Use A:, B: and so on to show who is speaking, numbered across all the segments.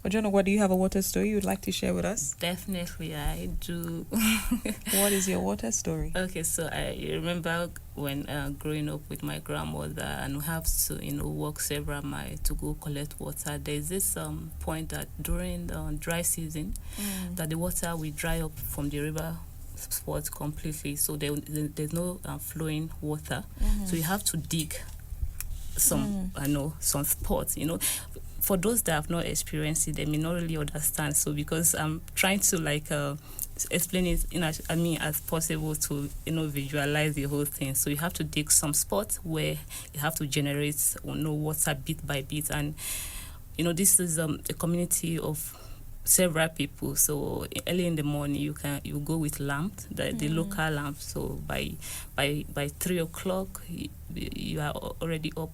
A: Ojonugwa, do you have a water story you'd like to share with us?
B: Definitely, I do.
A: What is your water story?
B: Okay, so I remember when growing up with my grandmother, and we have to, walk several miles to go collect water. There's this point that during dry season, that the water will dry up from the river spot completely. So there's no flowing water. So you have to dig some spots, for those that have not experienced it, they may not really understand. So because I'm trying to explain it as possible to visualize the whole thing. So you have to dig some spots where you have to generate water bit by bit, and this is a community of several people. So early in the morning you go with lamp, the local lamp. So by 3:00 you are already up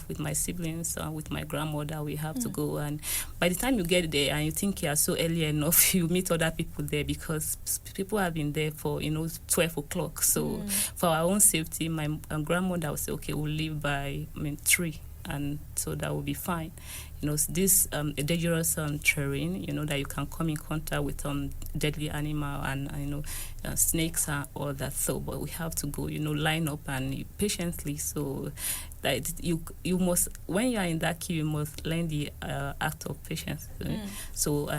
B: with my siblings, with my grandmother. We have to go, and by the time you get there and you think you are so early enough, you meet other people there because people have been there for 12:00. So for our own safety, my grandmother would say, okay, we'll leave by 3, and so that will be fine. This a dangerous terrain, that you can come in contact with deadly animal and snakes and all that. So, but we have to go, line up and patiently. So that you must, when you are in that queue, you must learn the act of patience. So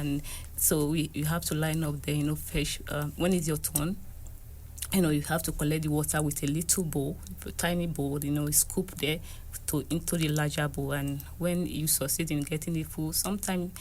B: you have to line up there, fish. When it's your turn, you have to collect the water with a little bowl, a tiny bowl, scoop there into the larger bowl. And when you succeed in getting it full, sometimes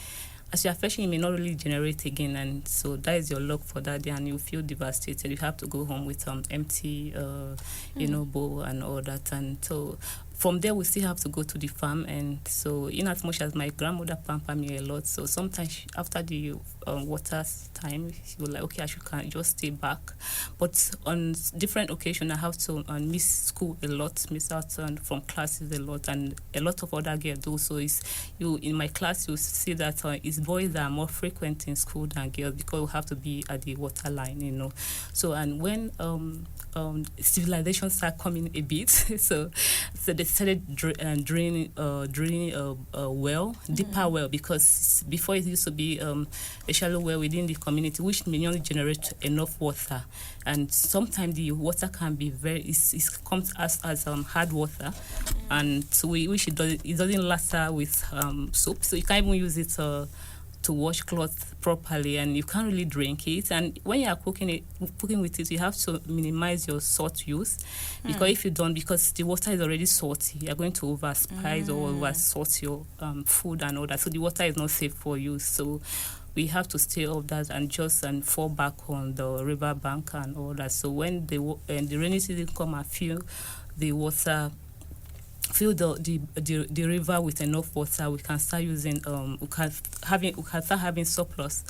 B: as you are fetching, it may not really generate again, and so that is your luck for that day, and you feel devastated. You have to go home with empty, bowl and all that. And so from there, we still have to go to the farm. And so, in as much as my grandmother pampered me a lot, so sometimes after the water time, she was like, okay, I can just stay back. But on different occasions, I have to miss school a lot, miss out from classes a lot, and a lot of other girls do. So in my class, you see that it's boys that are more frequent in school than girls because we have to be at the water line, So, and when civilization started coming a bit, so they started drilling a well, deeper well, because before it used to be a shallow well within the community, which may not generate enough water, and sometimes the water can be it comes as hard water, and so we wish it doesn't last with soap, so you can't even use it to wash clothes properly, and you can't really drink it. And when you are cooking with it, you have to minimize your salt use, because if you don't, because the water is already salty, you are going to over spice or over salt your food and all that. So the water is not safe for you. So we have to stay off that and just fall back on the river bank and all that. So when the rainy season come and fill the water, fill the river with enough water, we can start using we can start having surplus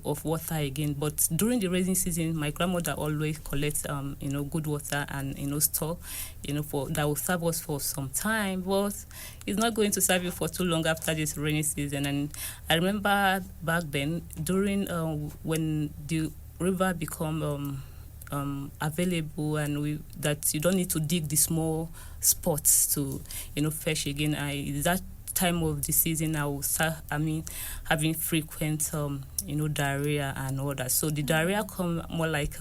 B: of water again. But during the rainy season, my grandmother always collects good water and store for that will serve us for some time, but it's not going to serve you for too long after this rainy season. And I remember back then during when the river become available, and that you don't need to dig the small spots to fish again. That time of the season I will start having frequent diarrhea and all that. So the diarrhea come more like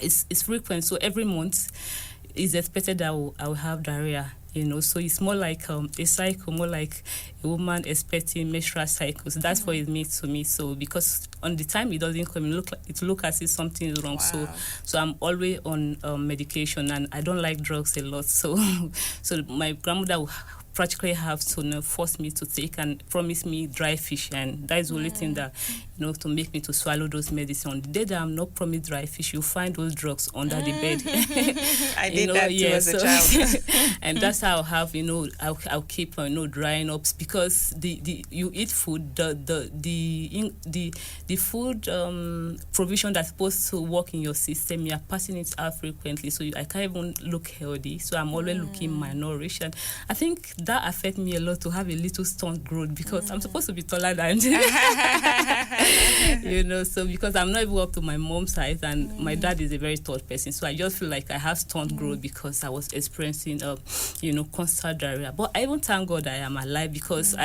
B: it's frequent. So every month it's expected that I will have diarrhea. So it's more like a cycle, more like a woman expecting menstrual cycles. That's what it means to me. So because on the time it doesn't come, it look as if something is wrong. Wow. So I'm always on medication, and I don't like drugs a lot. So my grandmother will practically have to force me to take and promise me dry fish, and that is the only thing that to make me to swallow those medicine. The day that I'm not promised dry fish, you find those drugs under the bed.
A: I did that too as a child.
B: And that's how I have I'll keep drying up, because you eat food, the food provision that's supposed to work in your system, you are passing it out frequently, so I can't even look healthy. So I'm always looking malnourished, and I think that affects me a lot to have a little stunt growth, because I'm supposed to be taller than So because I'm not even up to my mom's size, and my dad is a very tall person, so I just feel like I have stunt growth because I was experiencing constant diarrhea. But I even thank God I am alive, because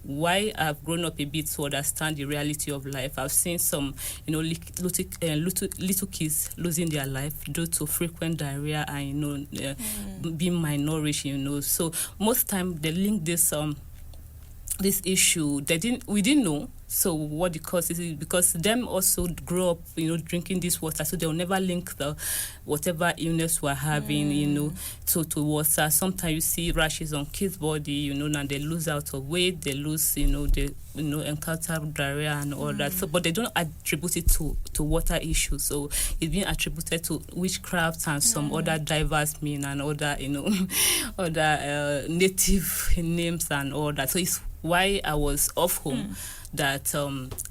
B: why I've grown up a bit to understand the reality of life. I've seen some little kids losing their life due to frequent diarrhea and being malnourished. So most time they link this issue, we didn't know. So what the cause is because them also grow up, drinking this water, so they'll never link the whatever illness we're having, to water. Sometimes you see rashes on kids' body, and they lose out of weight, they lose, they encounter diarrhea and all that. So, but they don't attribute it to water issues. So it's being attributed to witchcraft and some other diverse mean and other, other native names and all that. So it's why I was off home. That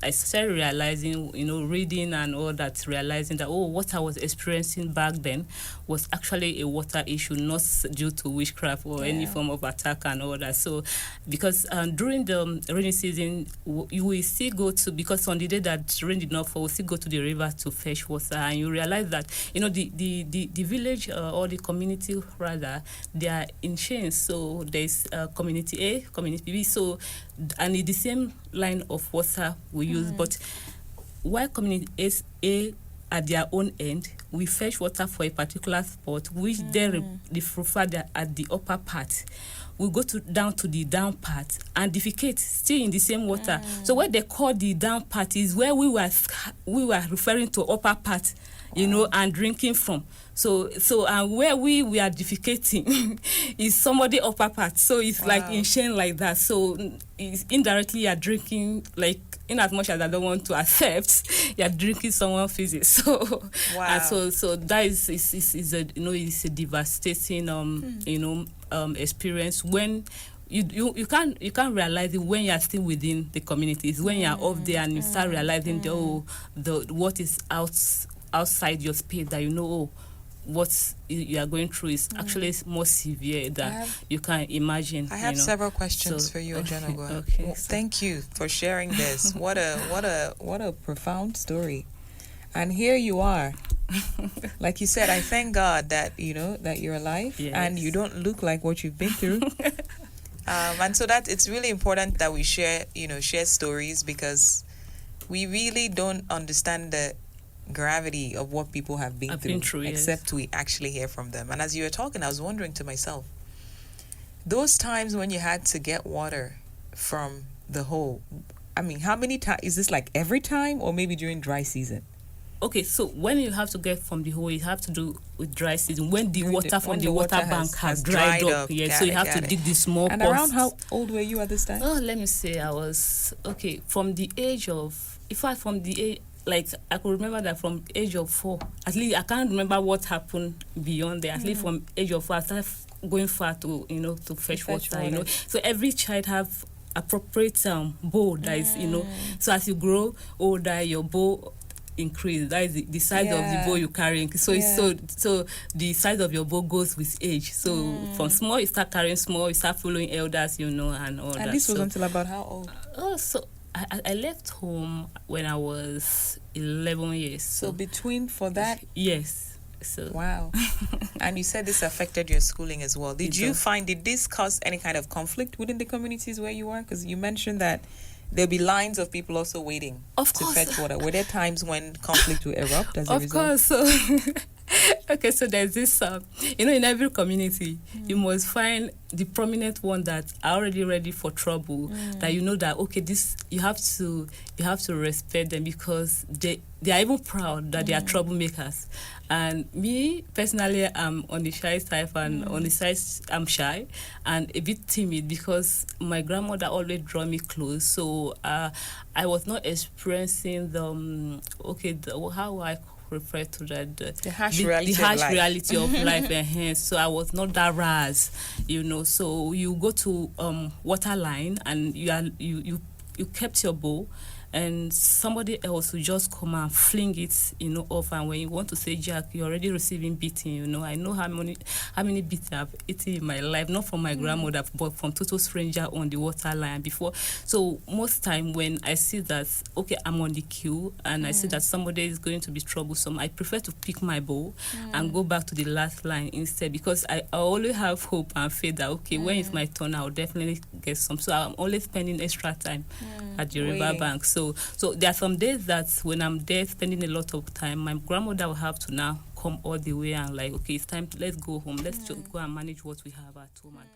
B: I started realizing, reading and all that, realizing that, what I was experiencing back then was actually a water issue, not due to witchcraft or any form of attack and all that. So, because during the rainy season, you will still go to, because on the day that rain did not fall, we still go to the river to fetch water, and you realize that, the village or the community rather, they are in chains. So there's community A, community B. So, and in the same line of water we use, but while community A at their own end, we fetch water for a particular spot, which they prefer at the upper part. We go down to the down part and defecate still in the same water. So what they call the down part is where we were referring to upper part, and drinking from. So and where we are defecating is somebody upper part. So it's like in chain like that. So it's indirectly you're drinking, like, in as much as I don't want to accept, you're drinking someone's physics. So and so that is a it's a devastating experience when you can't realize it when you're still within the community. It's when you're off there and you start realizing the what is outside your space that what you are going through is actually more severe than you can imagine.
A: I have several questions for you, Ojonugwa. Okay, well, thank you for sharing this. What a profound story. And here you are. Like you said, I thank God that that you're alive, and you don't look like what you've been through. And so that it's really important that we share stories, because we really don't understand the gravity of what people have been through, except we actually hear from them. And as you were talking, I was wondering to myself, those times when you had to get water from the hole, I mean, how many times is this? Like every time, or maybe during dry season?
B: Okay, so when you have to get from the hole, you have to do with dry season, when the water from the water bank has dried up. So you have to dig the small pots.
A: And around how old were you at this time?
B: Let me say I was from the age of, like, I could remember that from age of 4. At least I can't remember what happened beyond there. At least from age of 4, I started going far to to fetch water. So every child have appropriate bowl that is So as you grow older, your bowl increase. That is the size of the bowl you're carrying. So so the size of your bowl goes with age. So from small you start carrying small, you start following elders, and all that.
A: And this was until about how old?
B: So I left home when I was 11 years.
A: So between for that?
B: Yes. So
A: wow. And you said this affected your schooling as well. Did this cause any kind of conflict within the communities where you were? Because you mentioned that there'll be lines of people also waiting to fetch water. Were there times when conflict will erupt as a result? Of course. So
B: okay, so there's this, in every community, you must find the prominent one that are already ready for trouble. That that this you have to respect them, because they are even proud that they are troublemakers. And me personally, I'm on the shy side, and on the side I'm shy and a bit timid, because my grandmother always draw me close. So I was not experiencing how I refer to that
A: the harsh reality
B: of life. So I was not that ras, So you go to water line, and you kept your bowl, and somebody else will just come and fling it, off. And when you want to say, Jack, you're already receiving beating. I know how many beats I've eaten in my life, not from my grandmother, but from total stranger on the water line before. So most time when I see that, okay, I'm on the queue and I see that somebody is going to be troublesome, I prefer to pick my bowl and go back to the last line instead, because I always have hope and faith that, okay, when it's my turn, I'll definitely get some. So I'm always spending extra time at the riverbank. So there are some days that when I'm there spending a lot of time, my grandmother will have to now come all the way and like, okay, it's time, let's go home. Let's just go and manage what we have at home. And